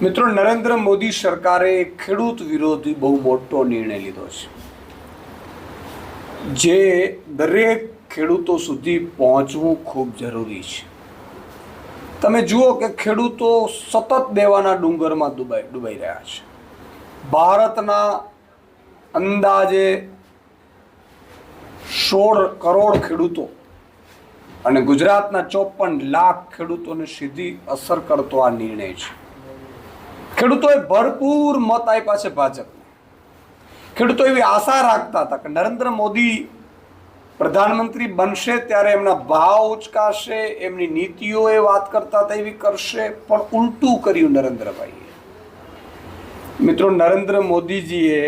મિત્રો, નરેન્દ્ર મોદી સરકારે ખેડૂત વિરોધી બહુ મોટો નિર્ણય લીધો છે, જે દરેક ખેડૂતો સુધી પહોંચવું ખૂબ જરૂરી છે. તમે જુઓ કે ખેડૂતો સતત દેવાના ડુંગરમાં ડૂબાઈ રહ્યા છે. ભારતના અંદાજે 16 કરોડ ખેડૂતો અને ગુજરાતના 54 લાખ ખેડૂતોને સીધી અસર કરતો આ નિર્ણય છે. ખેડૂતોએ ભરપૂર મત આપ્યા છે ભાજપને. ખેડૂતો એવી આશા રાખતા હતા કે નરેન્દ્ર મોદી પ્રધાનમંત્રી બનશે ત્યારે એમના ભાવ ઉચકાશે, એમની નીતિઓ એ વાત કરતા હતા એવી કરશે, પણ ઉલટું કર્યું નરેન્દ્રભાઈએ. મિત્રો, નરેન્દ્ર મોદીજીએ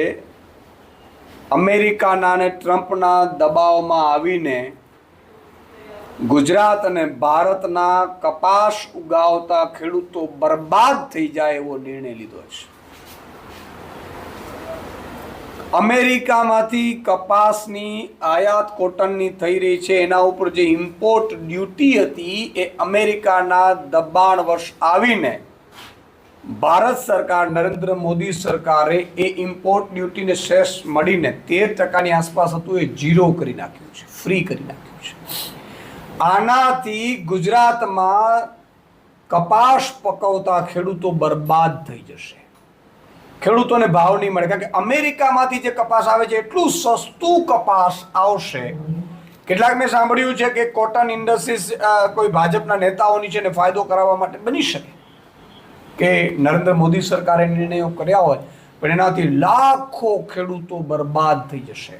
અમેરિકાના અને ટ્રમ્પના દબાવમાં આવીને ગુજરાત અને ભારતના કપાસ ઉગાવતા ખેડૂતો બરબાદ થઈ જાય એવો નિર્ણય લીધો છે. અમેરિકામાંથી કપાસની આયાત કોટનની થઈ રહી છે, એના ઉપર જે ઇમ્પોર્ટ ડ્યુટી હતી એ અમેરિકાના દબાણવશ આવીને ભારત સરકાર, નરેન્દ્ર મોદી સરકારે એ ઇમ્પોર્ટ ડ્યુટીને સેસ મળીને 13% આસપાસ હતું એ ઝીરો કરી નાખ્યું છે, ફ્રી કરી નાખ્યું છે. આનાથી ગુજરાતમાં કપાસ પકવતા ખેડૂતો બરબાદ થઈ જશે. ખેડૂતોને ભાવ નહીં મળે, કારણ કે અમેરિકામાંથી જે કપાસ આવે છે એટલું સસ્તું કપાસ આવશે. કેટલાક મેં સાંભળ્યું છે કે કોટન ઇન્ડસ્ટ્રીઝ કોઈ ભાજપના નેતાઓની છે ને ફાયદો કરાવવા માટે બની શકે કે નરેન્દ્ર મોદી સરકારે નિર્ણયો કર્યા હોય, પણ એનાથી લાખો ખેડૂતો બરબાદ થઈ જશે.